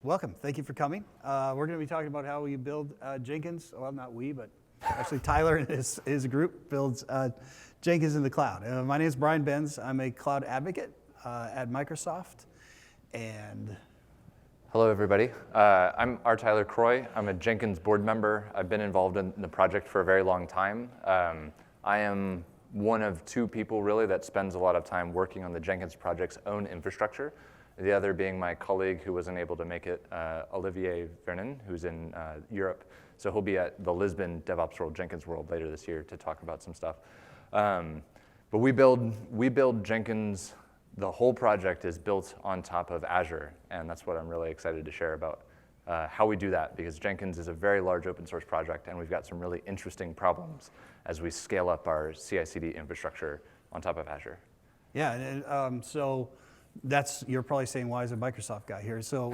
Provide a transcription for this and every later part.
Welcome. Thank you for coming. We're going to be talking about how we build Jenkins. Well, not we, but actually Tyler and his group builds Jenkins in the cloud. My name is Brian Benz. I'm a cloud advocate at Microsoft. And hello, everybody. I'm R. Tyler Croy. I'm a Jenkins board member. I've been involved in the project for a very long time. I am one of two people, really, that spends a lot of time working on the Jenkins project's own infrastructure. The other being my colleague who wasn't able to make it, Olivier Vernon, who's in Europe. So he'll be at the Lisbon DevOps World Jenkins World later this year to talk about some stuff. But we build Jenkins. The whole project is built on top of Azure, and that's what I'm really excited to share about how we do that, because Jenkins is a very large open source project, and we've got some really interesting problems as we scale up our CI/CD infrastructure on top of Azure. Yeah, and so you're probably saying, why is a Microsoft guy here? So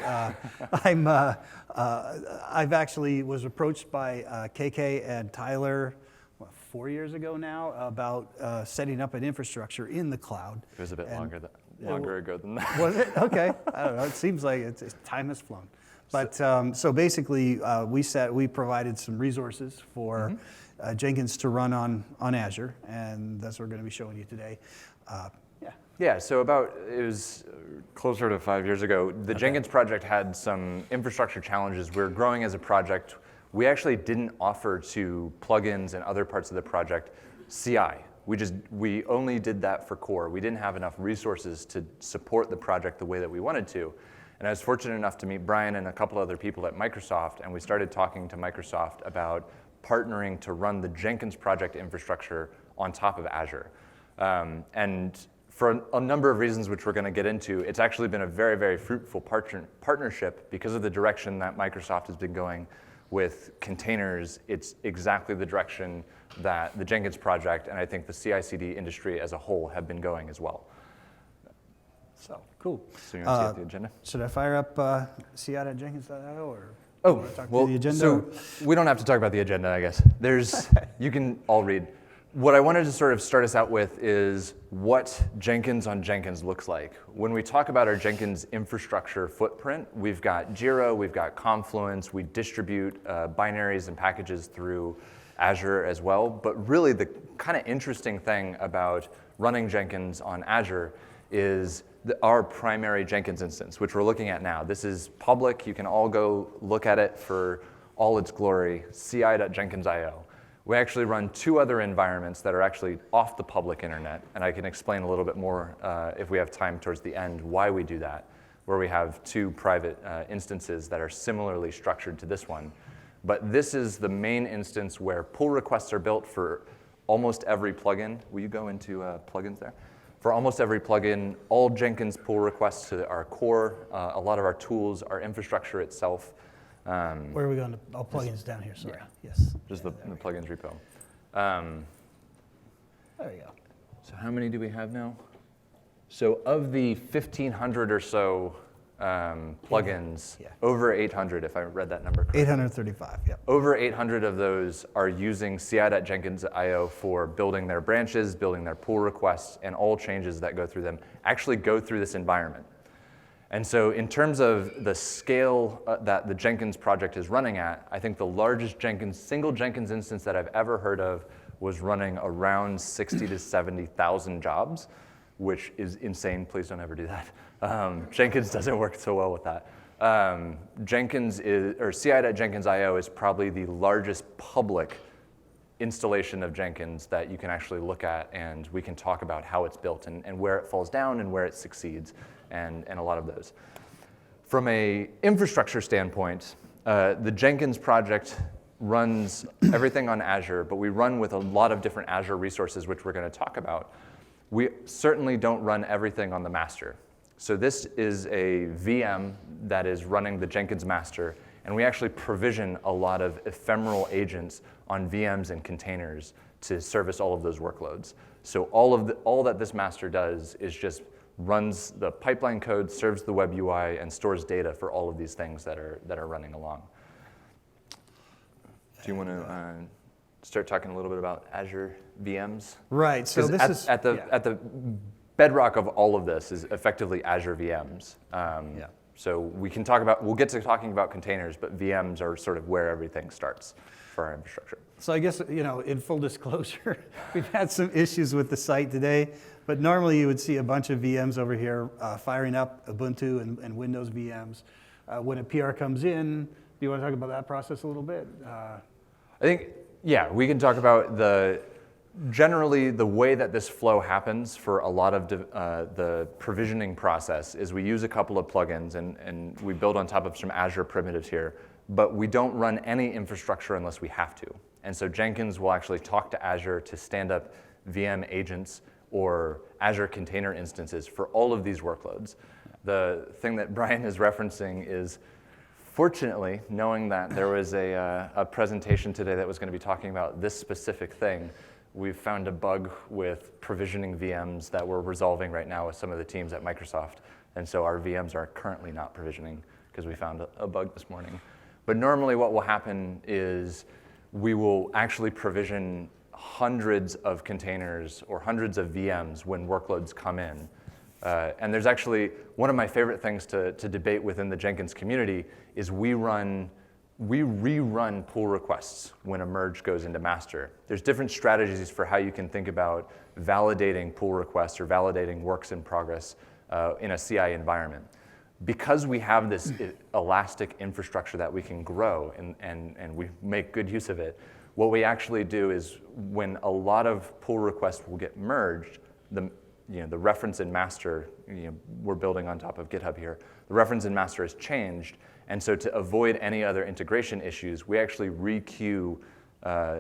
I've actually was approached by KK and Tyler 4 years ago now about setting up an infrastructure in the cloud. It was a bit longer ago than that. Was it? Okay. I don't know. It seems like time has flown. But so basically, we provided some resources for Jenkins to run on Azure, and that's what we're going to be showing you today. Yeah, so it was closer to 5 years ago. The Jenkins project had some infrastructure challenges. We were growing as a project. We actually didn't offer to plugins and other parts of the project CI. We only did that for core. We didn't have enough resources to support the project the way that we wanted to. And I was fortunate enough to meet Brian and a couple other people at Microsoft, and we started talking to Microsoft about partnering to run the Jenkins project infrastructure on top of Azure. And for a number of reasons which we're going to get into, it's actually been a very, very fruitful partnership because of the direction that Microsoft has been going with containers. It's exactly the direction that the Jenkins project and I think the CI/CD industry as a whole have been going as well. So, cool. So you want to see the agenda? Should I fire up ci.jenkins.io or the agenda? So we don't have to talk about the agenda, I guess. You can all read. What I wanted to sort of start us out with is what Jenkins on Jenkins looks like. When we talk about our Jenkins infrastructure footprint, we've got Jira, we've got Confluence, we distribute binaries and packages through Azure as well. But really the kind of interesting thing about running Jenkins on Azure is our primary Jenkins instance, which we're looking at now. This is public. You can all go look at it for all its glory, ci.jenkins.io. We actually run two other environments that are actually off the public internet, and I can explain a little bit more if we have time towards the end why we do that, where we have two private instances that are similarly structured to this one. But this is the main instance where pull requests are built for almost every plugin. Will you go into plugins there? For almost every plugin, all Jenkins pull requests to our core, a lot of our tools, our infrastructure itself. Where are we going? Plugins down here, sorry. Yeah. Yes. Just the plugins repo. There you go. So how many do we have now? So of the 1,500 or so plugins, over 800, if I read that number correctly. 835, yeah. Over 800 of those are using ci.jenkins.io for building their branches, building their pull requests, and all changes that go through them actually go through this environment. And so in terms of the scale that the Jenkins project is running at, I think the largest single Jenkins instance that I've ever heard of was running around 60 to 70,000 jobs, which is insane. Please don't ever do that. Jenkins doesn't work so well with that. ci.jenkins.io is probably the largest public installation of Jenkins that you can actually look at, and we can talk about how it's built and where it falls down and where it succeeds. And a lot of those. From a infrastructure standpoint, the Jenkins project runs everything on Azure, but we run with a lot of different Azure resources, which we're going to talk about. We certainly don't run everything on the master. So this is a VM that is running the Jenkins master, and we actually provision a lot of ephemeral agents on VMs and containers to service all of those workloads. So all that this master does is just runs the pipeline code, serves the web UI, and stores data for all of these things that are running along. Do you want to start talking a little bit about Azure VMs? Right. So this is at the bedrock of all of this is effectively Azure VMs. So we'll get to talking about containers, but VMs are sort of where everything starts for our infrastructure. So I guess, in full disclosure, we've had some issues with the site today, but normally you would see a bunch of VMs over here firing up Ubuntu and Windows VMs. When a PR comes in, do you want to talk about that process a little bit? I think, yeah, we can talk about generally the way that this flow happens for a lot of the provisioning process is we use a couple of plugins and we build on top of some Azure primitives here, but we don't run any infrastructure unless we have to. And so Jenkins will actually talk to Azure to stand up VM agents or Azure container instances for all of these workloads. The thing that Brian is referencing is, fortunately, knowing that there was a presentation today that was going to be talking about this specific thing, we've found a bug with provisioning VMs that we're resolving right now with some of the teams at Microsoft. And so our VMs are currently not provisioning because we found a bug this morning. But normally what will happen is we will actually provision hundreds of containers or hundreds of VMs when workloads come in. And there's actually, one of my favorite things to debate within the Jenkins community is we rerun pull requests when a merge goes into master. There's different strategies for how you can think about validating pull requests or validating works in progress in a CI environment. Because we have this elastic infrastructure that we can grow and we make good use of it, what we actually do is when a lot of pull requests will get merged, the reference in master, we're building on top of GitHub here, the reference in master has changed. And so to avoid any other integration issues, we actually re-queue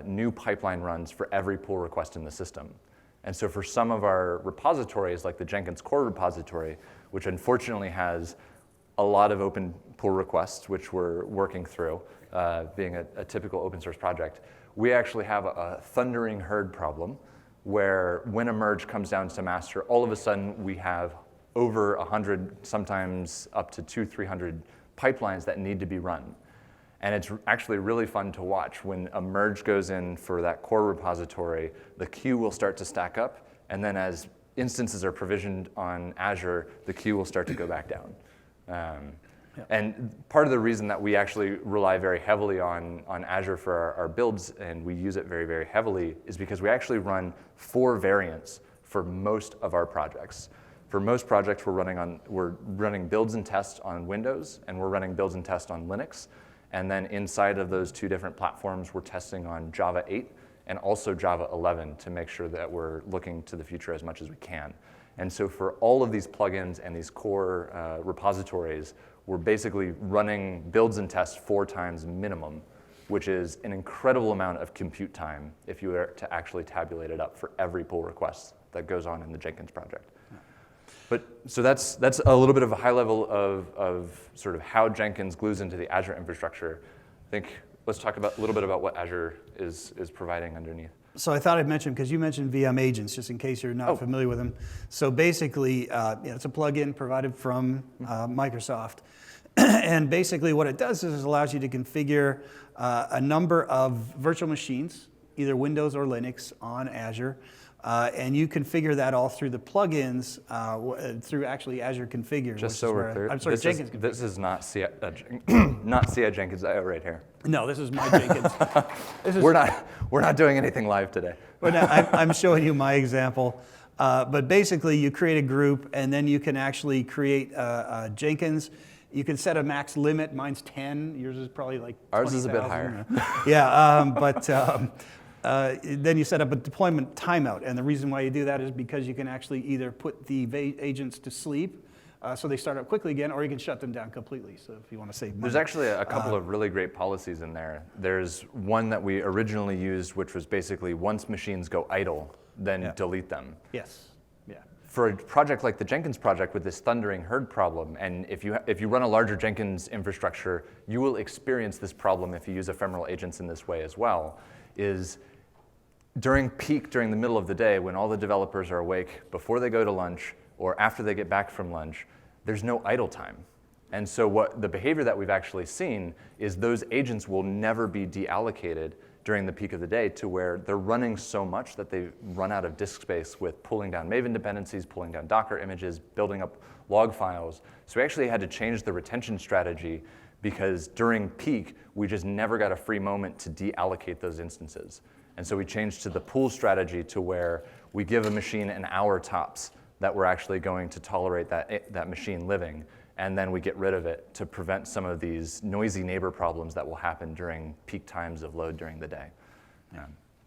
new pipeline runs for every pull request in the system. And so for some of our repositories, like the Jenkins core repository, which unfortunately has a lot of open pull requests, which we're working through, being a typical open source project, we actually have a thundering herd problem where when a merge comes down to master, all of a sudden we have over 100, sometimes up to 200-300 pipelines that need to be run. And it's actually really fun to watch. When a merge goes in for that core repository, the queue will start to stack up, and then as instances are provisioned on Azure, the queue will start to go back down. And part of the reason that we actually rely very heavily on Azure for our builds, and we use it very, very heavily, is because we actually run 4 variants for most of our projects. For most projects, we're running builds and tests on Windows, and we're running builds and tests on Linux. And then inside of those 2 different platforms, we're testing on Java 8 and also Java 11 to make sure that we're looking to the future as much as we can. And so for all of these plugins and these core repositories, we're basically running builds and tests 4 times minimum, which is an incredible amount of compute time if you were to actually tabulate it up for every pull request that goes on in the Jenkins project. But so that's a little bit of a high level of sort of how Jenkins glues into the Azure infrastructure. I think let's talk a little bit about what Azure is providing underneath. So I thought I'd mention, because you mentioned VM agents, just in case you're not familiar with them. So basically, it's a plugin provided from Microsoft. And basically what it does is it allows you to configure a number of virtual machines, either Windows or Linux, on Azure. And you configure that all through the plugins, through actually Azure Configure. Just so we're clear, I'm sorry, Jenkins Configure. This is not CI, not CI Jenkins IO right here. No, this is my Jenkins. We're not doing anything live today. But I'm showing you my example. But basically, you create a group, and then you can actually create Jenkins. You can set a max limit. Mine's 10. Yours is probably like 20,000. Ours is a bit higher. Yeah, then you set up a deployment timeout. And the reason why you do that is because you can actually either put the agents to sleep, so they start up quickly again, or you can shut them down completely, so if you want to save money. There's actually a couple of really great policies in there. There's one that we originally used, which was basically once machines go idle, then delete them. Yes. Yeah. For a project like the Jenkins project with this thundering herd problem, and if you run a larger Jenkins infrastructure, you will experience this problem if you use ephemeral agents in this way as well, is during the middle of the day, when all the developers are awake, before they go to lunch or after they get back from lunch, there's no idle time. And so what the behavior that we've actually seen is those agents will never be deallocated during the peak of the day to where they're running so much that they run out of disk space with pulling down Maven dependencies, pulling down Docker images, building up log files. So we actually had to change the retention strategy because during peak, we just never got a free moment to deallocate those instances. And so we changed to the pool strategy to where we give a machine an hour tops that we're actually going to tolerate that machine living, and then we get rid of it to prevent some of these noisy neighbor problems that will happen during peak times of load during the day.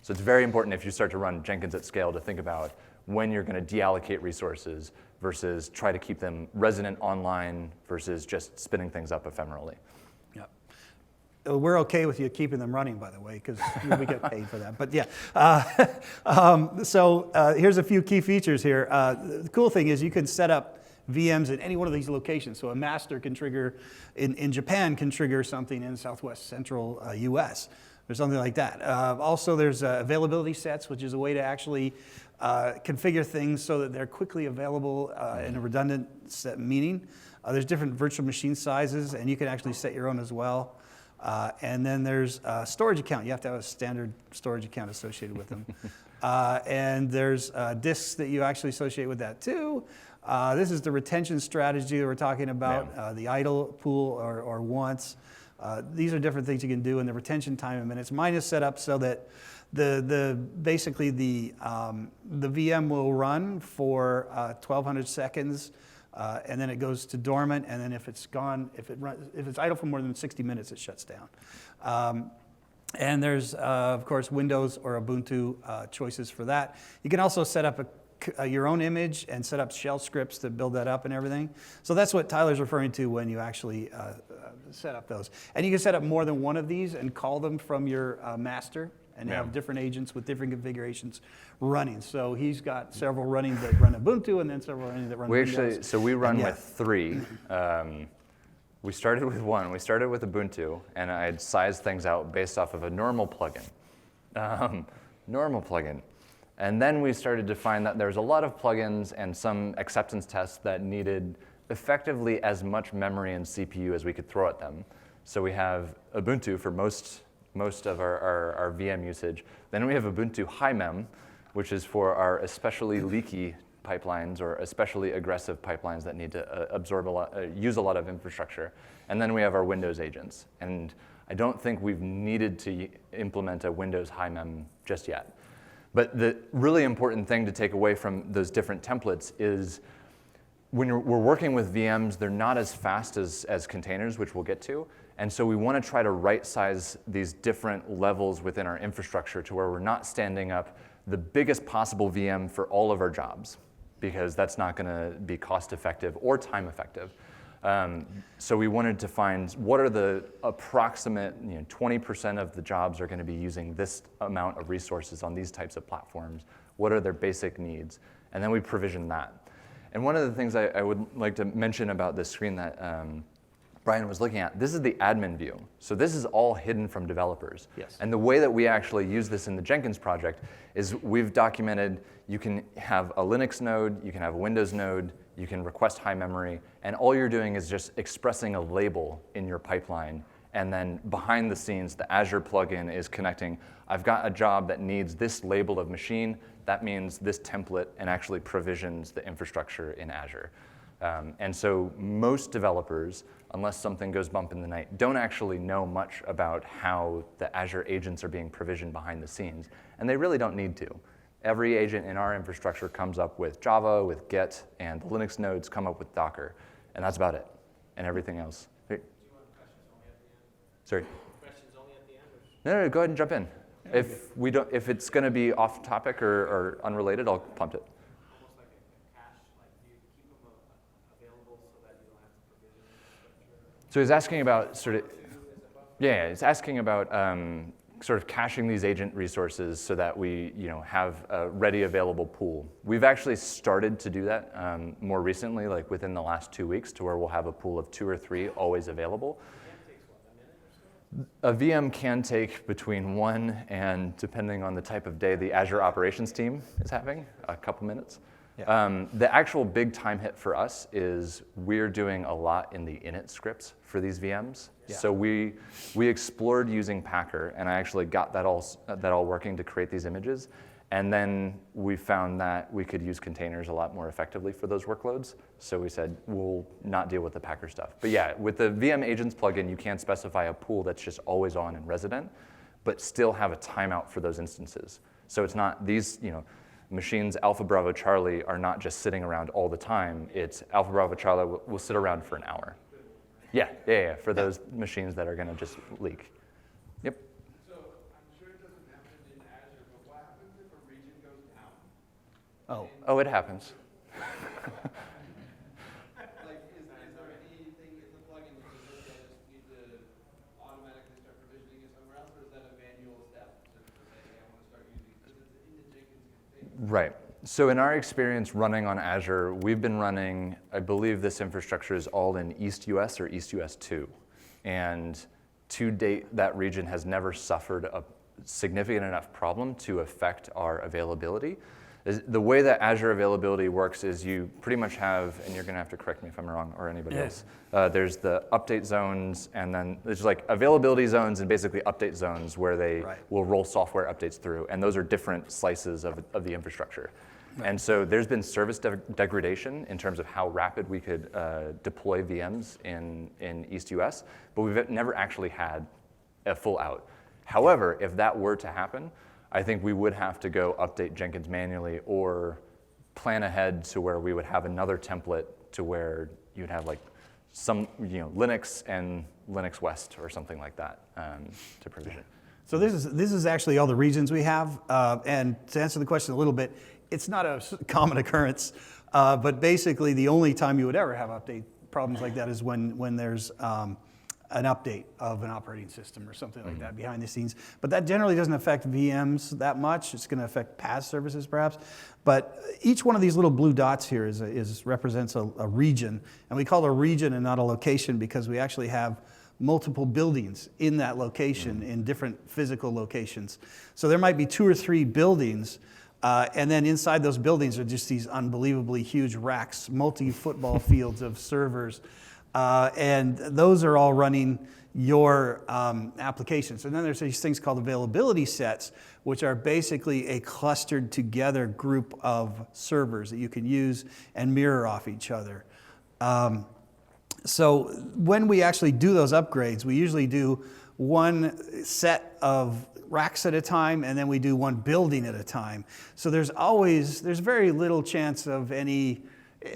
So it's very important if you start to run Jenkins at scale to think about when you're going to deallocate resources versus try to keep them resident online versus just spinning things up ephemerally. Yep. We're okay with you keeping them running, by the way, because we get paid for that. But yeah, here's a few key features here. The cool thing is you can set up VMs in any one of these locations. So a master can trigger, in Japan, can trigger something in Southwest Central US or something like that. Also, there's availability sets, which is a way to actually configure things so that they're quickly available in a redundant set meaning. There's different virtual machine sizes, and you can actually set your own as well. And then there's a storage account. You have to have a standard storage account associated with them. And there's disks that you actually associate with that too. This is the retention strategy that we're talking about, the idle pool or once. These are different things you can do in the retention time in minutes. Mine is set up so that basically the VM will run for 1,200 seconds, and then it goes to dormant, and then if it's gone, if it's idle for more than 60 minutes, it shuts down. And there's, of course, Windows or Ubuntu choices for that. You can also set up your own image and set up shell scripts to build that up and everything. So that's what Tyler's referring to when you actually set up those. And you can set up more than one of these and call them from your master and have different agents with different configurations running. So he's got several running that run Ubuntu and then several running that run Windows. So we run with three. We started with one. We started with Ubuntu, and I had sized things out based off of a normal plugin. And then we started to find that there's a lot of plugins and some acceptance tests that needed effectively as much memory and CPU as we could throw at them. So we have Ubuntu for most of our VM usage. Then we have Ubuntu High Mem, which is for our especially leaky pipelines or especially aggressive pipelines that need to use a lot of infrastructure. And then we have our Windows agents. And I don't think we've needed to implement a Windows High Mem just yet. But the really important thing to take away from those different templates is when we're working with VMs, they're not as fast as containers, which we'll get to. And so we want to try to right-size these different levels within our infrastructure to where we're not standing up the biggest possible VM for all of our jobs, because that's not going to be cost-effective or time-effective. So we wanted to find what are the approximate 20% of the jobs are going to be using this amount of resources on these types of platforms. What are their basic needs? And then we provision that. And one of the things I would like to mention about this screen that Brian was looking at, this is the admin view. So this is all hidden from developers. Yes. And the way that we actually use this in the Jenkins project is we've documented you can have a Linux node, you can have a Windows node, you can request high memory, and all you're doing is just expressing a label in your pipeline. And then behind the scenes, the Azure plugin is connecting. I've got a job that needs this label of machine. That means this template and actually provisions the infrastructure in Azure. And so most developers, unless something goes bump in the night, don't actually know much about how the Azure agents are being provisioned behind the scenes. And they really don't need to. Every agent in our infrastructure comes up with Java, with Git, and the Linux nodes come up with Docker. And that's about it. And everything else. Do you want questions only at the end? Sorry? Questions only at the end? No, go ahead and jump in. If it's going to be off topic or unrelated, I'll punt it. Almost like a cache, like do you keep them available so that you don't have to provision infrastructure? So he's asking about he's asking about sort of caching these agent resources so that we have a ready available pool. We've actually started to do that more recently, like within the last 2 weeks, to where we'll have a pool of 2 or 3 always available. A VM can take between 1 and, depending on the type of day the Azure operations team is having, a couple minutes. Yeah. The actual big time hit for us is we're doing a lot in the init scripts for these VMs. Yeah. So we explored using Packer, and I actually got that all working to create these images. And then we found that we could use containers a lot more effectively for those workloads. So we said, we'll not deal with the Packer stuff. But yeah, with the VM Agents plugin, you can specify a pool that's just always on and resident, but still have a timeout for those instances. So it's not these, machines Alpha Bravo Charlie are not just sitting around all the time. It's Alpha Bravo Charlie will sit around for an hour. Yeah, for those machines that are going to just leak. Yep. So I'm sure it doesn't happen in Azure, but what happens if a region goes down? Oh, it happens. Like, is there anything in the plugin that says, okay, I just need to automatically start provisioning it somewhere else, or is that a manual step to say, hey, I want to start using it? Because it's in the Jenkins config. Right. So in our experience running on Azure, we've been running, I believe this infrastructure is all in East US or East US 2. And to date, that region has never suffered a significant enough problem to affect our availability. The way that Azure availability works is you pretty much have, and you're going to have to correct me if I'm wrong, or anybody else, there's the update zones, and then there's like availability zones and basically update zones where they will roll software updates through, and those are different slices of the infrastructure. Right. And so there's been service degradation in terms of how rapid we could deploy VMs in East US, but we've never actually had a full out. However, if that were to happen, I think we would have to go update Jenkins manually or plan ahead to where we would have another template to where you'd have like some, Linux and Linux West or something like that to provision. So this is actually all the regions we have. And to answer the question a little bit, it's not a common occurrence, but basically the only time you would ever have update problems like that is when there's an update of an operating system or something like that behind the scenes. But that generally doesn't affect VMs that much. It's going to affect PaaS services perhaps. But each one of these little blue dots here represents a region. And we call it a region and not a location because we actually have multiple buildings in that location in different physical locations. So there might be 2 or 3 buildings, and then inside those buildings are just these unbelievably huge racks, multi-football fields of servers. And those are all running your applications. And then there's these things called availability sets, which are basically a clustered together group of servers that you can use and mirror off each other. So when we actually do those upgrades, we usually do one set of racks at a time, and then we do one building at a time. So there's very little chance of any,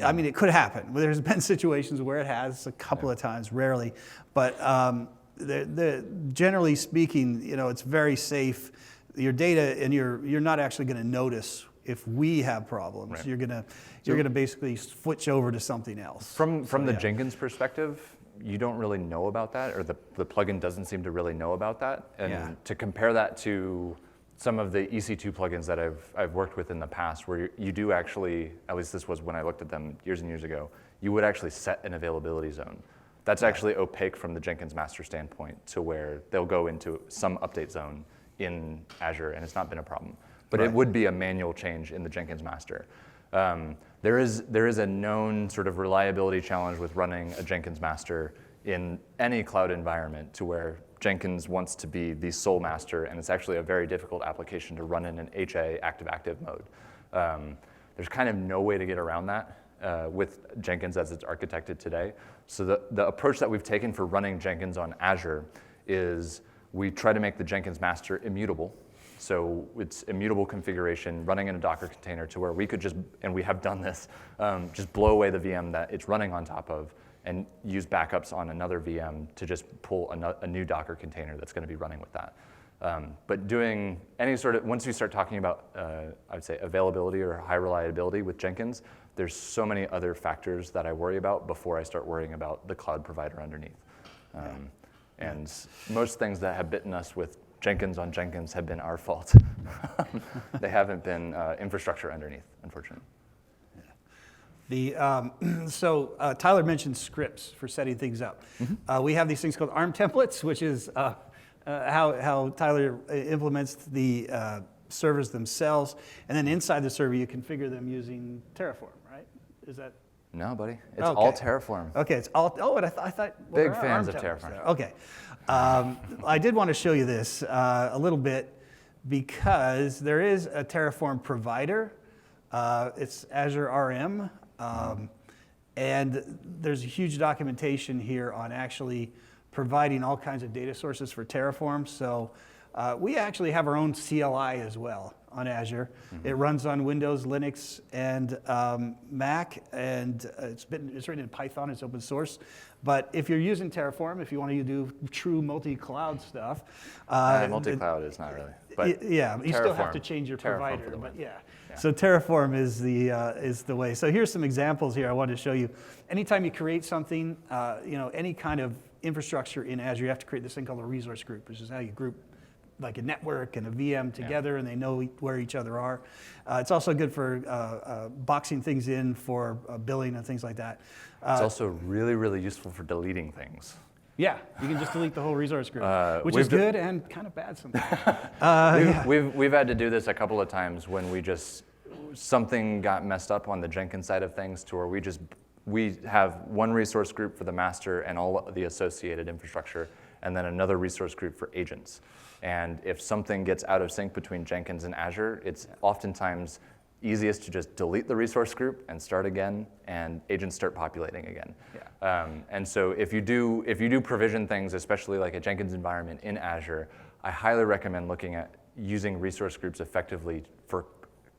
I mean, it could happen. There's been situations where it has a couple of times, rarely, but generally speaking, it's very safe. Your data, and you're not actually going to notice if we have problems. Right. You're gonna basically switch over to something else. From the Jenkins perspective, you don't really know about that, or the plugin doesn't seem to really know about that. And to compare that to some of the EC2 plugins that I've worked with in the past, where you do actually, at least this was when I looked at them years and years ago, you would actually set an availability zone. That's actually opaque from the Jenkins master standpoint to where they'll go into some update zone in Azure, and it's not been a problem. But it would be a manual change in the Jenkins master. There is a known sort of reliability challenge with running a Jenkins master in any cloud environment to where Jenkins wants to be the sole master, and it's actually a very difficult application to run in an HA active-active mode. There's kind of no way to get around that with Jenkins as it's architected today. So the approach that we've taken for running Jenkins on Azure is we try to make the Jenkins master immutable. So it's immutable configuration running in a Docker container to where we could just, and we have done this, just blow away the VM that it's running on top of and use backups on another VM to just pull a new Docker container that's going to be running with that. But doing any sort of, once we start talking about, I would say, availability or high reliability with Jenkins, there's so many other factors that I worry about before I start worrying about the cloud provider underneath. And most things that have bitten us with Jenkins on Jenkins have been our fault. They haven't been infrastructure underneath, unfortunately. So Tyler mentioned scripts for setting things up. We have these things called ARM templates, which is how Tyler implements the servers themselves, and then inside the server you configure them using Terraform, right? Is that? No, buddy. It's Okay. all Terraform. Okay, it's all. Oh, and I thought. Well, Big there are fans ARM of templates Terraform. there. Okay, I did want to show you this a little bit because there is a Terraform provider. It's Azure RM, and there's a huge documentation here on actually providing all kinds of data sources for Terraform. So we actually have our own CLI as well on Azure. It runs on Windows, Linux, and Mac, and it's written in Python. It's open source. But if you're using Terraform, if you want to do true multi-cloud stuff, Multi-cloud is not really. But yeah, you still have to Terraform. change your Terraform provider. for the But win. yeah. So Terraform is the way. So here's some examples here I wanted to show you. Anytime you create something, any kind of infrastructure in Azure, you have to create this thing called a resource group, which is how you group like a network and a VM together, and they know where each other are. It's also good for boxing things in for billing and things like that. It's also really, really useful for deleting things. Yeah, you can just delete the whole resource group, which is good and kind of bad sometimes. We've had to do this a couple of times when something got messed up on the Jenkins side of things, to where we have one resource group for the master and all of the associated infrastructure, and then another resource group for agents. And if something gets out of sync between Jenkins and Azure, it's oftentimes easiest to just delete the resource group and start again, and agents start populating again. Yeah. And so if you do provision things, especially like a Jenkins environment in Azure, I highly recommend looking at using resource groups effectively for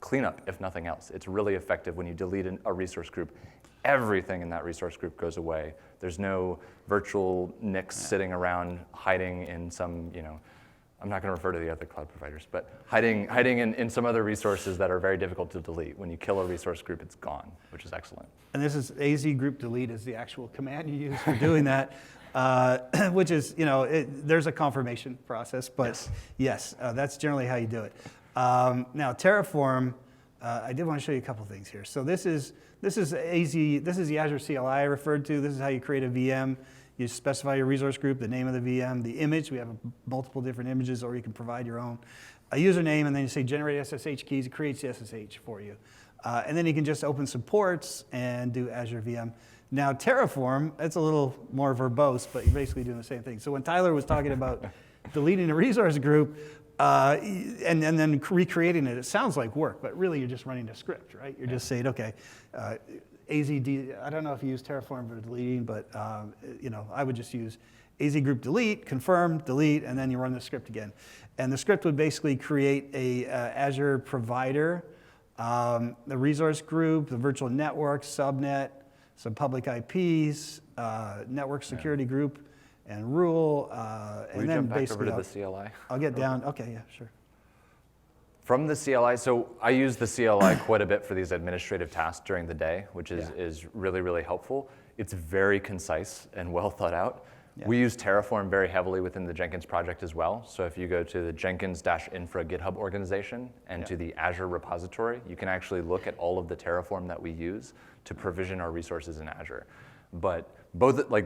cleanup, if nothing else. It's really effective when you delete a resource group. Everything in that resource group goes away. There's no virtual NICs sitting around hiding in some, I'm not going to refer to the other cloud providers, but hiding in some other resources that are very difficult to delete. When you kill a resource group, it's gone, which is excellent. And this is AZ group delete is the actual command you use for doing that, which is, there's a confirmation process, but yes, that's generally how you do it. Now Terraform, I did want to show you a couple things here. So this is AZ, this is the Azure CLI I referred to. This is how you create a VM. You specify your resource group, the name of the VM, the image. We have multiple different images, or you can provide your own. A username, and then you say generate SSH keys. It creates the SSH for you. And then you can just open some ports and do Azure VM. Now Terraform, it's a little more verbose, but you're basically doing the same thing. So when Tyler was talking about deleting a resource group and then recreating it, it sounds like work, but really you're just running a script, right? You're just saying, okay, AZD, I don't know if you use Terraform for deleting, but I would just use AZ group delete, confirm, delete, and then you run the script again. And the script would basically create a Azure provider, the resource group, the virtual network, subnet, some public IPs, network security group, and rule, Will and you then jump back basically over to the CLI? I'll get down. Okay, yeah, sure. From the CLI, so I use the CLI quite a bit for these administrative tasks during the day, which is really, really helpful. It's very concise and well thought out. Yeah. We use Terraform very heavily within the Jenkins project as well. So if you go to the Jenkins-infra GitHub organization and to the Azure repository, you can actually look at all of the Terraform that we use to provision our resources in Azure. But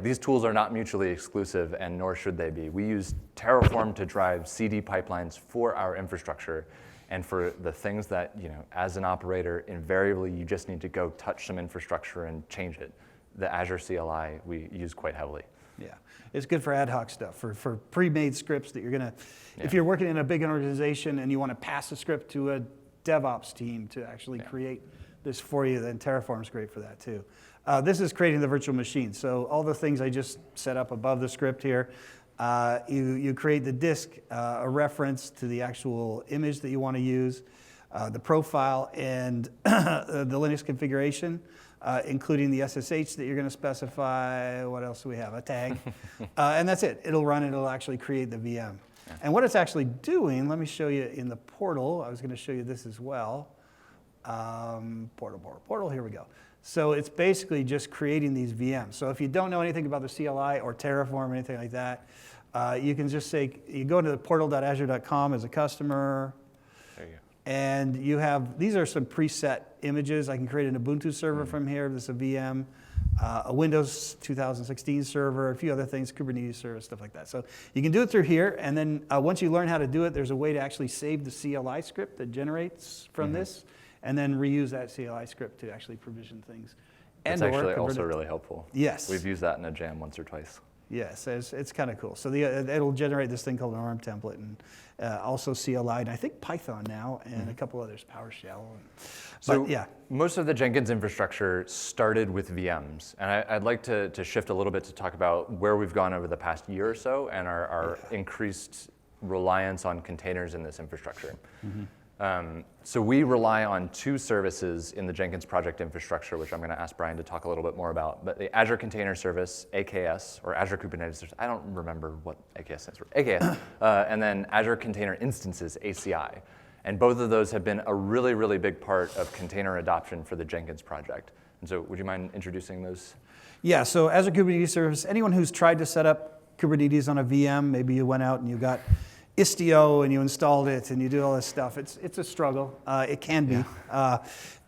these tools are not mutually exclusive, and nor should they be. We use Terraform to drive CD pipelines for our infrastructure. And for the things that, as an operator, invariably you just need to go touch some infrastructure and change it. The Azure CLI we use quite heavily. Yeah, it's good for ad hoc stuff, for pre-made scripts that you're gonna, if you're working in a big organization and you want to pass a script to a DevOps team to actually create this for you, then Terraform's great for that too. This is creating the virtual machine. So all the things I just set up above the script here, you create the disk, a reference to the actual image that you want to use, the profile, and the Linux configuration, including the SSH that you're going to specify. What else do we have? A tag. And that's it. It'll run, it'll actually create the VM. Yeah. And what it's actually doing, let me show you in the portal. I was going to show you this as well. Portal, here we go. So it's basically just creating these VMs. So if you don't know anything about the CLI or Terraform or anything like that, you can just say, you go to the portal.azure.com as a customer, There you go. and you have, these are some preset images. I can create an Ubuntu server from here. This is a VM. a Windows 2016 server, a few other things, Kubernetes service, stuff like that. So you can do it through here, and then once you learn how to do it, there's a way to actually save the CLI script that generates from this, and then reuse that CLI script to actually provision things. It's And/or actually convert also it. really helpful. Yes. We've used that in a jam once or twice. Yes, it's kind of cool. So it'll generate this thing called an ARM template, and also CLI, and I think Python now, and a couple others, PowerShell. So yeah. most of the Jenkins infrastructure started with VMs, and I'd like to shift a little bit to talk about where we've gone over the past year or so and our increased reliance on containers in this infrastructure. So we rely on two services in the Jenkins project infrastructure, which I'm going to ask Brian to talk a little bit more about. But the Azure Container Service, AKS, or Azure Kubernetes Service, I don't remember what AKS stands for, AKS, and then Azure Container Instances, ACI. And both of those have been a really, really big part of container adoption for the Jenkins project. And so would you mind introducing those? Yeah, so Azure Kubernetes Service, anyone who's tried to set up Kubernetes on a VM, maybe you went out and you got Istio and you installed it and you do all this stuff. It's a struggle. It can be.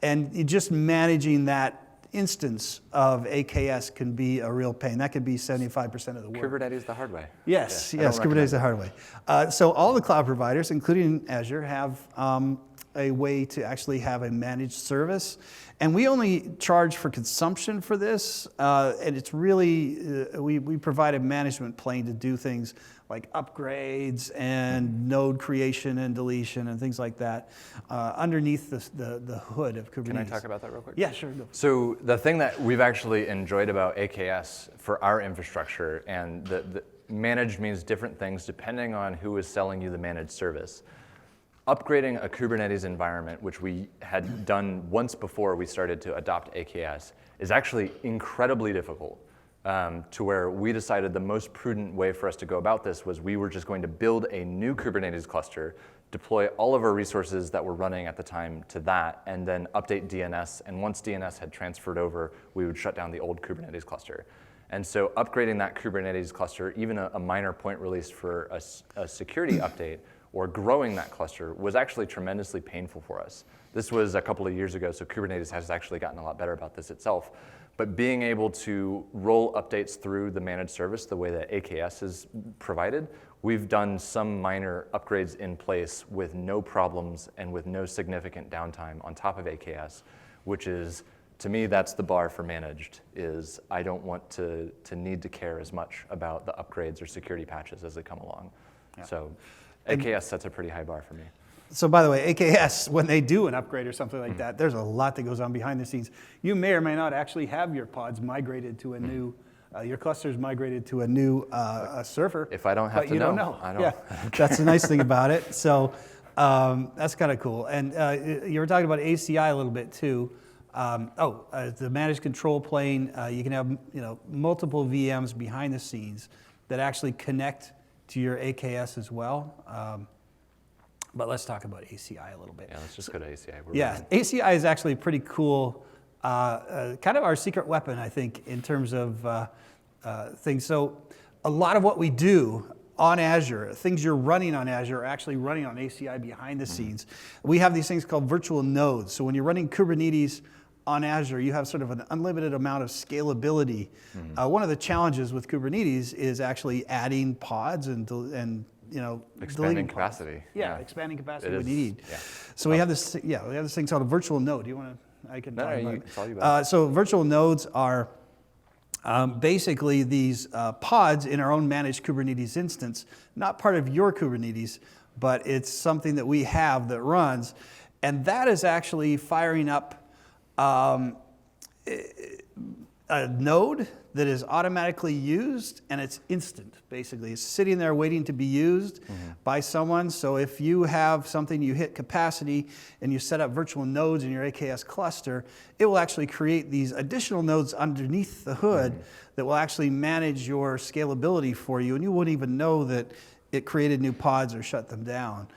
And just managing that instance of AKS can be a real pain. That could be 75% of the work. Kubernetes the hard way. Yes, Yeah, yes, Kubernetes the hard way. So all the cloud providers, including Azure, have a way to actually have a managed service. And we only charge for consumption for this. And it's really, we provide a management plane to do things like upgrades and node creation and deletion and things like that underneath the hood of Kubernetes. Can I talk about that real quick? Yeah, sure. Go. So the thing that we've actually enjoyed about AKS for our infrastructure, and the managed means different things depending on who is selling you the managed service. Upgrading a Kubernetes environment, which we had done once before we started to adopt AKS, is actually incredibly difficult. To where we decided the most prudent way for us to go about this was we were just going to build a new Kubernetes cluster, deploy all of our resources that were running at the time to that, and then update DNS. And once DNS had transferred over, we would shut down the old Kubernetes cluster. And so upgrading that Kubernetes cluster, even a minor point release for a security update, or growing that cluster was actually tremendously painful for us. This was a couple of years ago, so Kubernetes has actually gotten a lot better about this itself. But being able to roll updates through the managed service the way that AKS is provided, we've done some minor upgrades in place with no problems and with no significant downtime on top of AKS, which is, to me, that's the bar for managed, is I don't want to need to care as much about the upgrades or security patches as they come along. Yeah. So AKS sets a pretty high bar for me. So by the way, AKS, when they do an upgrade or something like that, there's a lot that goes on behind the scenes. You may or may not actually have your pods migrated to a new, your clusters migrated to a new server. If I don't have to know, don't know. I don't. Yeah, that's the nice thing about it. So that's kind of cool. And you were talking about ACI a little bit too. The managed control plane, you can have multiple VMs behind the scenes that actually connect to your AKS as well. But let's talk about ACI a little bit. Yeah, let's just go to ACI. ACI is actually pretty cool, kind of our secret weapon, I think, in terms of things. So a lot of what we do on Azure, things you're running on Azure are actually running on ACI behind the scenes. We have these things called virtual nodes. So when you're running Kubernetes on Azure, you have sort of an unlimited amount of scalability. One of the challenges with Kubernetes is actually adding pods and expanding capacity. Expanding capacity when you need. Yeah. So we have this. We have this thing called a virtual node. Do you want to? I can talk about it. Tell you about it. So virtual nodes are basically these pods in our own managed Kubernetes instance, not part of your Kubernetes, but it's something that we have that runs, and that is actually firing up a node that is automatically used, and it's instant, basically. It's sitting there waiting to be used by someone. So if you have something, you hit capacity, and you set up virtual nodes in your AKS cluster, it will actually create these additional nodes underneath the hood that will actually manage your scalability for you, and you wouldn't even know that it created new pods or shut them down.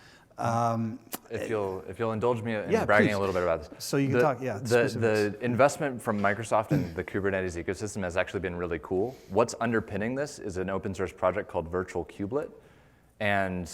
If you'll indulge me in bragging a little bit about this. So you can talk, The investment from Microsoft in the Kubernetes ecosystem has actually been really cool. What's underpinning this is an open source project called Virtual Kubelet, and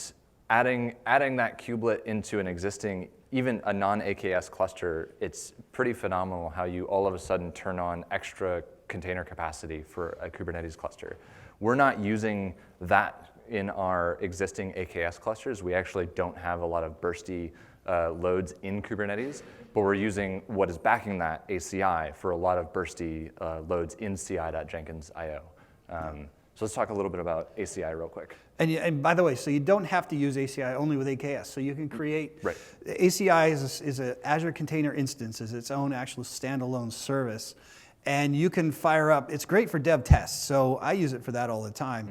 adding that kubelet into an existing, even a non-AKS cluster, it's pretty phenomenal how you all of a sudden turn on extra container capacity for a Kubernetes cluster. We're not using that in our existing AKS clusters. We actually don't have a lot of bursty loads in Kubernetes, but we're using what is backing that, ACI, for a lot of bursty loads in ci.jenkins.io. So let's talk a little bit about ACI real quick. And by the way, so you don't have to use ACI only with AKS. So you can create, right. ACI is an Azure Container Instance, is its own actual standalone service. And you can fire up, it's great for dev tests. So I use it for that all the time.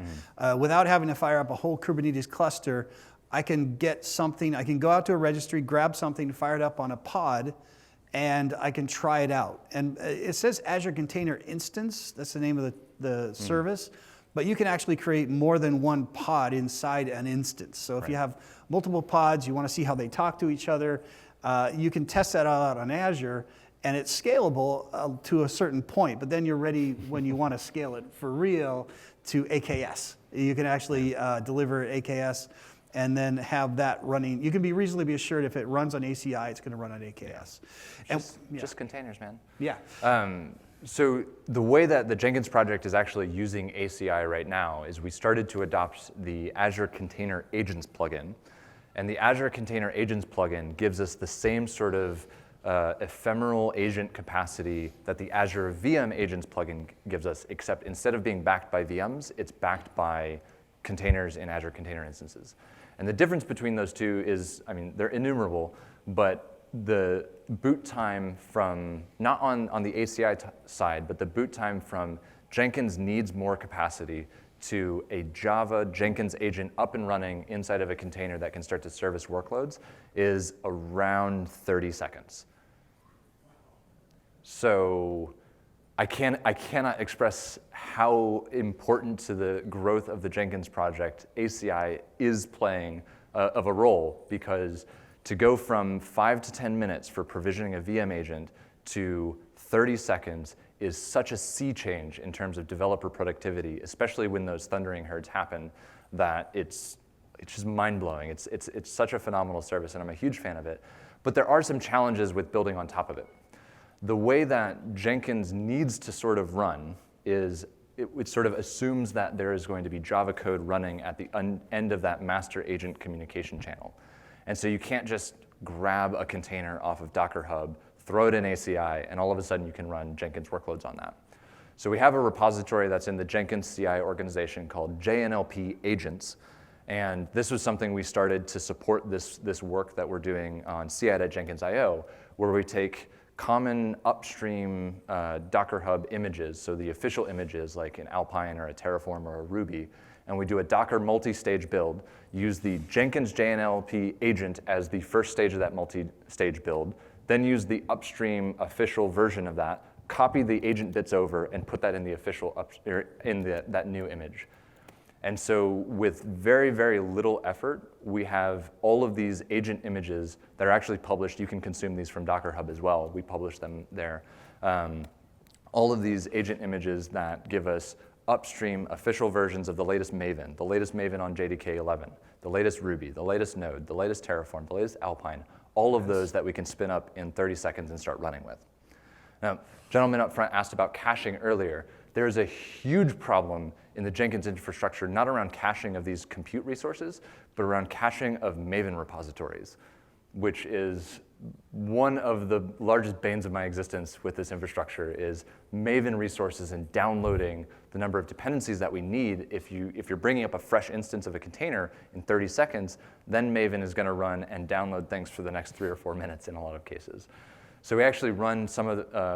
Without having to fire up a whole Kubernetes cluster, I can get something, I can go out to a registry, grab something, fire it up on a pod, and I can try it out. And it says Azure Container Instance, that's the name of the service. But you can actually create more than one pod inside an instance. So if you have multiple pods, you want to see how they talk to each other, you can test that all out on Azure, and it's scalable to a certain point, but then you're ready when you want to scale it for real to AKS. You can actually deliver AKS and then have that running. You can reasonably be assured if it runs on ACI, it's going to run on AKS. Just containers, man. Yeah. So the way that the Jenkins project is actually using ACI right now is we started to adopt the Azure Container Agents plugin. And the Azure Container Agents plugin gives us the same sort of ephemeral agent capacity that the Azure VM Agents plugin gives us, except instead of being backed by VMs, it's backed by containers in Azure Container Instances. And the difference between those two is, I mean, they're innumerable, but the boot time from, not on the ACI side, but the boot time from Jenkins needs more capacity to a Java Jenkins agent up and running inside of a container that can start to service workloads is around 30 seconds. So I cannot express how important to the growth of the Jenkins project ACI is playing of a role, because to go from 5 to 10 minutes for provisioning a VM agent to 30 seconds is such a sea change in terms of developer productivity, especially when those thundering herds happen, that it's just mind-blowing. It's such a phenomenal service, and I'm a huge fan of it. But there are some challenges with building on top of it. The way that Jenkins needs to sort of run is it sort of assumes that there is going to be Java code running at the end of that master agent communication channel. And so you can't just grab a container off of Docker Hub, throw it in ACI, and all of a sudden you can run Jenkins workloads on that. So we have a repository that's in the Jenkins CI organization called JNLP Agents. And this was something we started to support this work that we're doing on ci.jenkins.io, where we take common upstream Docker Hub images, so the official images like an Alpine or a Terraform or a Ruby, and we do a Docker multi-stage build, use the Jenkins JNLP agent as the first stage of that multi-stage build, then use the upstream official version of that, copy the agent bits over, and put that in the official that new image. And so with very, very little effort, we have all of these agent images that are actually published. You can consume these from Docker Hub as well. We publish them there. All of these agent images that give us upstream official versions of the latest Maven on JDK 11, the latest Ruby, the latest Node, the latest Terraform, the latest Alpine, all of those that we can spin up in 30 seconds and start running with. Now, gentleman up front asked about caching earlier. There's a huge problem in the Jenkins infrastructure, not around caching of these compute resources, but around caching of Maven repositories, which is one of the largest banes of my existence with this infrastructure is Maven resources and downloading the number of dependencies that we need. If you're bringing up a fresh instance of a container in 30 seconds, then Maven is going to run and download things for the next 3 or 4 minutes in a lot of cases. So we actually run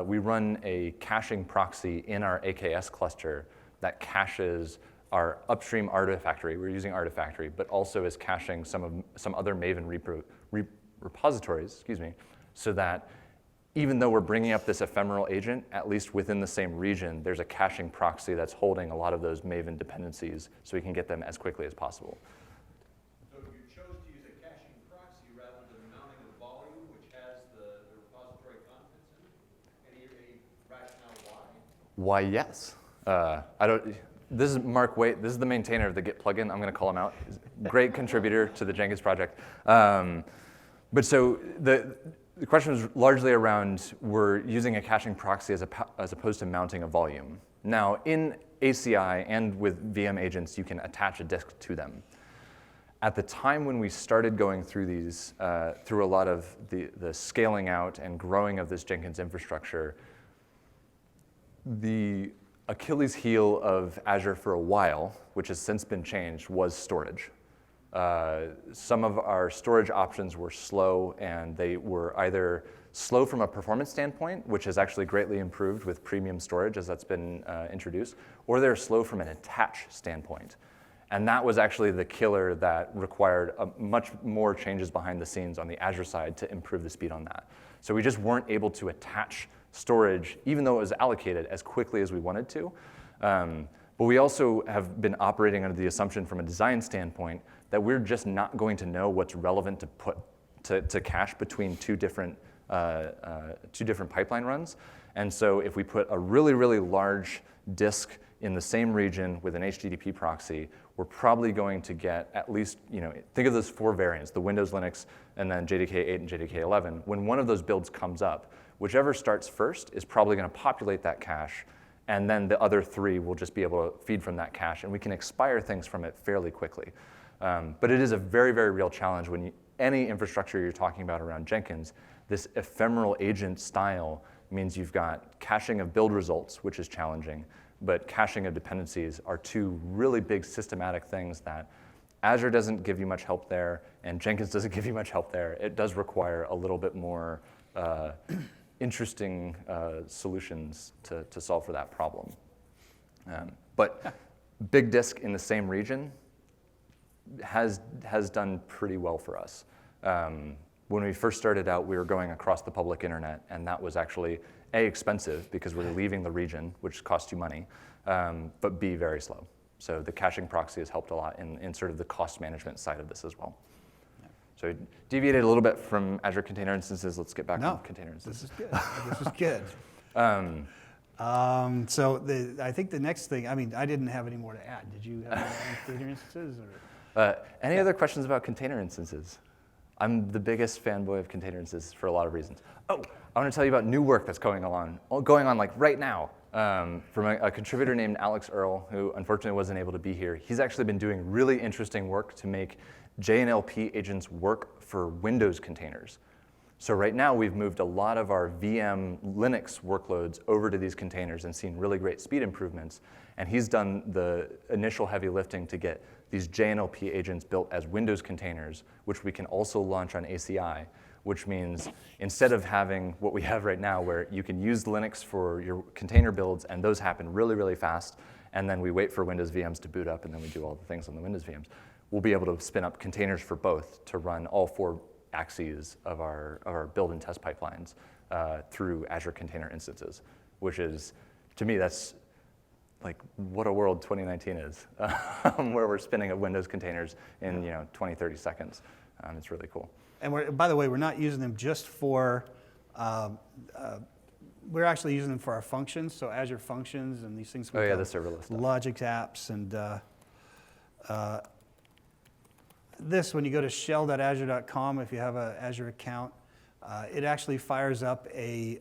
we run a caching proxy in our AKS cluster that caches our upstream Artifactory. We're using Artifactory, but also is caching some other Maven repositories, so that even though we're bringing up this ephemeral agent, at least within the same region, there's a caching proxy that's holding a lot of those Maven dependencies so we can get them as quickly as possible. So you chose to use a caching proxy rather than mounting a volume which has the repository contents in it? Any rationale why? Why, yes. This is Mark Waite. This is the maintainer of the Git plugin. I'm going to call him out. He's a great contributor to the Jenkins project. But so the question was largely around we're using a caching proxy as opposed to mounting a volume. Now, in ACI and with VM agents, you can attach a disk to them. At the time when we started going through these, through a lot of the scaling out and growing of this Jenkins infrastructure, the Achilles heel of Azure for a while, which has since been changed, was storage. Some of our storage options were slow, and they were either slow from a performance standpoint, which has actually greatly improved with premium storage as that's been introduced, or they're slow from an attach standpoint. And that was actually the killer that required much more changes behind the scenes on the Azure side to improve the speed on that. So we just weren't able to attach storage, even though it was allocated, as quickly as we wanted to. But we also have been operating under the assumption from a design standpoint that we're just not going to know what's relevant to put to cache between two different pipeline runs. And so if we put a really, really large disk in the same region with an HTTP proxy, we're probably going to get at least, think of those 4 variants, the Windows, Linux, and then JDK 8 and JDK 11. When one of those builds comes up, whichever starts first is probably going to populate that cache, and then the other 3 will just be able to feed from that cache, and we can expire things from it fairly quickly. But it is a very, very real challenge when any infrastructure you're talking about around Jenkins, this ephemeral agent style means you've got caching of build results, which is challenging, but caching of dependencies are 2 really big systematic things that Azure doesn't give you much help there, and Jenkins doesn't give you much help there. It does require a little bit more interesting solutions to solve for that problem. But big disk in the same region has done pretty well for us. When we first started out, we were going across the public internet, and that was actually A, expensive because we're leaving the region, which costs you money, but B, very slow. So the caching proxy has helped a lot in sort of the cost management side of this as well. Yeah. So we deviated a little bit from Azure Container Instances. Let's get back to Container Instances. This is good. This is good. So I think the next thing, I didn't have any more to add. Did you have any container instances? Any other questions about container instances? I'm the biggest fanboy of container instances for a lot of reasons. Oh, I want to tell you about new work that's going on like right now, from a contributor named Alex Earl, who unfortunately wasn't able to be here. He's actually been doing really interesting work to make JNLP agents work for Windows containers. So right now we've moved a lot of our VM Linux workloads over to these containers and seen really great speed improvements. And he's done the initial heavy lifting to get these JNLP agents built as Windows containers, which we can also launch on ACI, which means instead of having what we have right now where you can use Linux for your container builds and those happen really, really fast, and then we wait for Windows VMs to boot up and then we do all the things on the Windows VMs, we'll be able to spin up containers for both to run all 4 axes of our build and test pipelines through Azure Container Instances, which is, to me, that's like what a world 2019 is, where we're spinning up Windows containers in 20, 30 seconds. It's really cool. And by the way, we're not using them just for, we're actually using them for our functions, so Azure Functions and these things. The serverless stuff. Logic apps and this, when you go to shell.azure.com, if you have an Azure account, it actually fires up a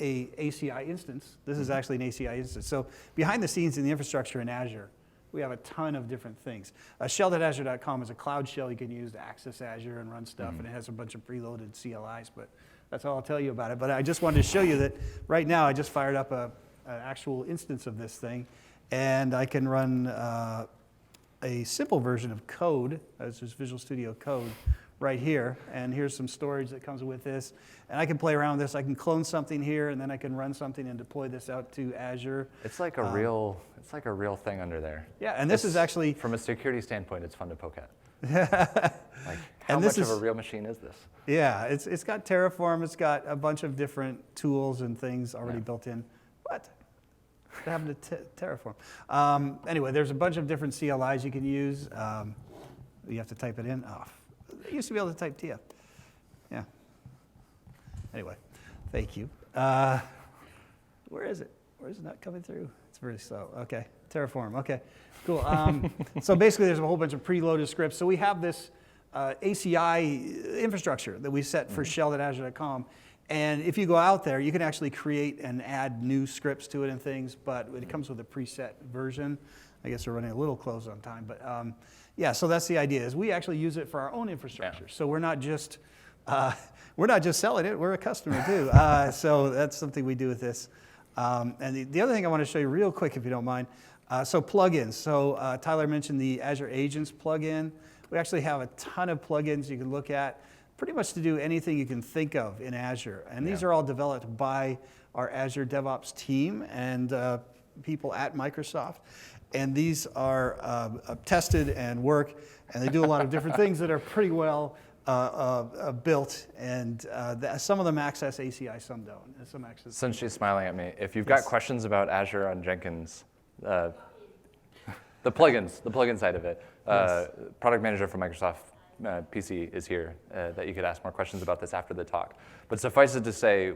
ACI instance. This is actually an ACI instance. So behind the scenes in the infrastructure in Azure, we have a ton of different things. Shell.azure.com is a cloud shell you can use to access Azure and run stuff, and it has a bunch of preloaded CLIs, but that's all I'll tell you about it. But I just wanted to show you that right now I just fired up an actual instance of this thing, and I can run a simple version of code, as is Visual Studio Code, right here, and here's some storage that comes with this, and I can play around with this. I can clone something here, and then I can run something and deploy this out to Azure. It's like a real thing under there. Yeah, and this is actually from a security standpoint, it's fun to poke at. Like, how much of a real machine is this? Yeah, it's got Terraform. It's got a bunch of different tools and things already built in. What happened to Terraform? Anyway, there's a bunch of different CLIs you can use. You have to type it in. Oh, I used to be able to type TF. Yeah. Anyway, thank you. Where is it? Where is it not coming through? It's very slow. Okay, Terraform. Okay, cool. So basically, there's a whole bunch of preloaded scripts. So we have this ACI infrastructure that we set for shell.azure.com. And if you go out there, you can actually create and add new scripts to it and things, but it comes with a preset version. I guess we're running a little close on time, but yeah, so that's the idea, is we actually use it for our own infrastructure. So we're not just selling it, we're a customer too. So that's something we do with this. And the other thing I want to show you real quick, if you don't mind, so plugins. So Tyler mentioned the Azure Agents plugin. We actually have a ton of plugins you can look at, pretty much to do anything you can think of in Azure. And these are all developed by our Azure DevOps team and people at Microsoft. And these are tested and work, and they do a lot of different things that are pretty well built. And some of them access ACI, some don't. And some access. Since she's smiling at me, if you've got questions about Azure on Jenkins, the plugin side of it, product manager from Microsoft PC is here that you could ask more questions about this after the talk. But suffice it to say,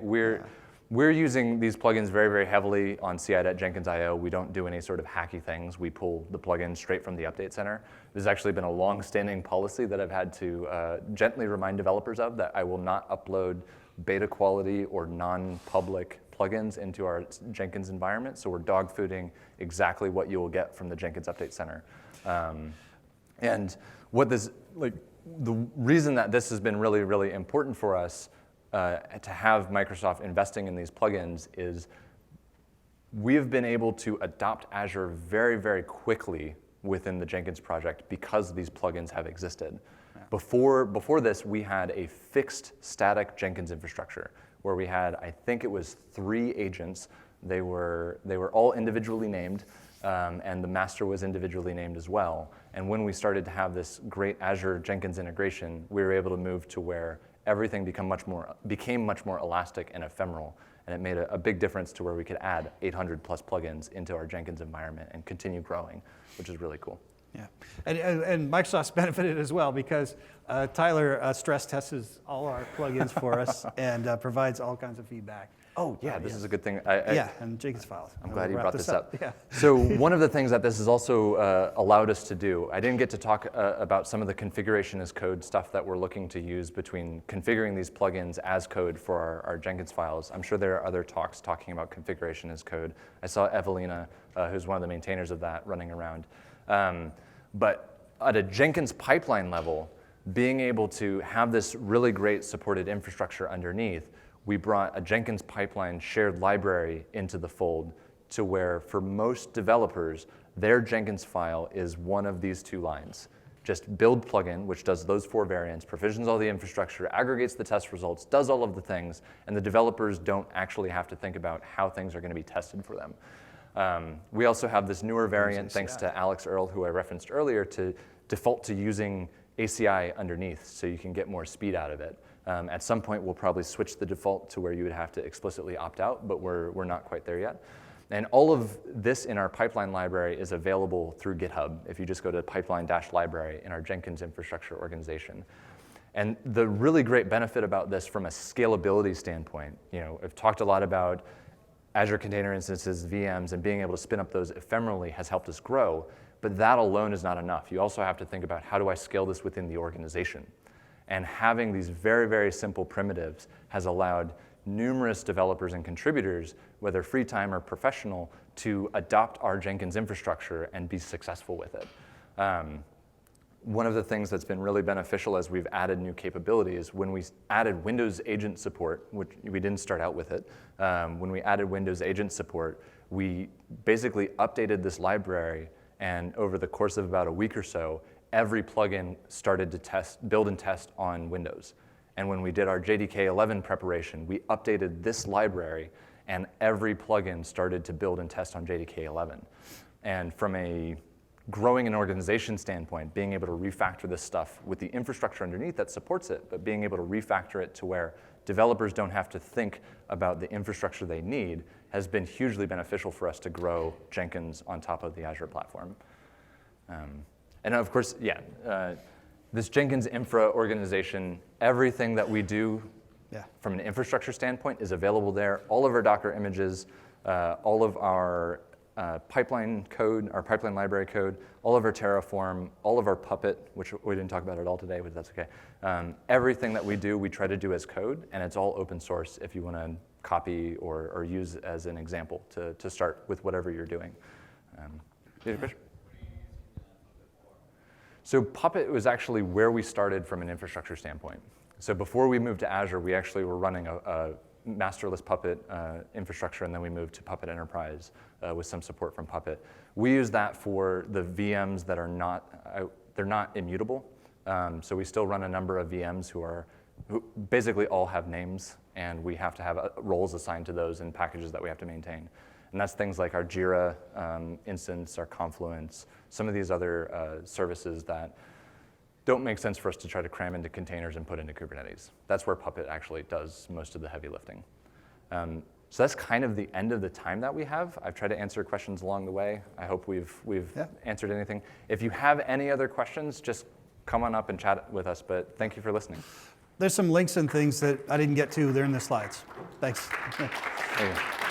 we're using these plugins very, very heavily on ci.jenkins.io. We don't do any sort of hacky things. We pull the plugins straight from the update center. This has actually been a long-standing policy that I've had to gently remind developers of, that I will not upload beta quality or non-public plugins into our Jenkins environment. So we're dog-fooding exactly what you will get from the Jenkins Update Center. And what this, the reason that this has been really, really important for us to have Microsoft investing in these plugins is we have been able to adopt Azure very, very quickly within the Jenkins project because these plugins have existed. Yeah. Before this, we had a fixed static Jenkins infrastructure where we had, I think it was 3 agents. They were all individually named, and the master was individually named as well. And when we started to have this great Azure Jenkins integration, we were able to move to where everything became much more elastic and ephemeral. And it made a big difference to where we could add 800 plus plugins into our Jenkins environment and continue growing, which is really cool. Yeah, and Microsoft's benefited as well because Tyler stress tests all our plugins for us and provides all kinds of feedback. Oh yeah, this is a good thing. And Jenkins files. I'm glad you brought this up. Yeah. So one of the things that this has also allowed us to do, I didn't get to talk about some of the configuration as code stuff that we're looking to use between configuring these plugins as code for our Jenkins files. I'm sure there are other talks talking about configuration as code. I saw Evelina, who's one of the maintainers of that, running around. But at a Jenkins pipeline level, being able to have this really great supported infrastructure underneath, we brought a Jenkins pipeline shared library into the fold to where for most developers, their Jenkins file is one of these 2 lines. Just build plugin, which does those 4 variants, provisions all the infrastructure, aggregates the test results, does all of the things, and the developers don't actually have to think about how things are going to be tested for them. We also have this newer variant, thanks to Alex Earl, who I referenced earlier, to default to using ACI underneath so you can get more speed out of it. At some point, we'll probably switch the default to where you would have to explicitly opt out, but we're not quite there yet. And all of this in our pipeline library is available through GitHub if you just go to pipeline-library in our Jenkins infrastructure organization. And the really great benefit about this from a scalability standpoint, I've talked a lot about Azure Container Instances, VMs, and being able to spin up those ephemerally has helped us grow, but that alone is not enough. You also have to think about how do I scale this within the organization? And having these very, very simple primitives has allowed numerous developers and contributors, whether free time or professional, to adopt our Jenkins infrastructure and be successful with it. One of the things that's been really beneficial as we've added new capabilities, when we added Windows agent support, which we didn't start out with it, when we added Windows agent support, we basically updated this library, and over the course of about a week or so, every plugin started to build and test on Windows. And when we did our JDK 11 preparation, we updated this library, and every plugin started to build and test on JDK 11. And from a growing an organization standpoint, being able to refactor this stuff with the infrastructure underneath that supports it, but being able to refactor it to where developers don't have to think about the infrastructure they need has been hugely beneficial for us to grow Jenkins on top of the Azure platform. And of course, this Jenkins infra organization, everything that we do from an infrastructure standpoint is available there. All of our Docker images, all of our pipeline code, our pipeline library code, all of our Terraform, all of our Puppet, which we didn't talk about at all today, but that's okay. Everything that we do, we try to do as code, and it's all open source if you want to copy or use as an example to start with whatever you're doing. You had a question? So Puppet was actually where we started from an infrastructure standpoint. So before we moved to Azure, we actually were running a masterless Puppet infrastructure, and then we moved to Puppet Enterprise with some support from Puppet. We use that for the VMs that are they're not immutable. So we still run a number of VMs who basically all have names, and we have to have roles assigned to those in packages that we have to maintain. And that's things like our Jira instance, our Confluence, some of these other services that don't make sense for us to try to cram into containers and put into Kubernetes. That's where Puppet actually does most of the heavy lifting. So that's kind of the end of the time that we have. I've tried to answer questions along the way. I hope we've answered anything. If you have any other questions, just come on up and chat with us, but thank you for listening. There's some links and things that I didn't get to. They're in the slides. Thanks. There you go.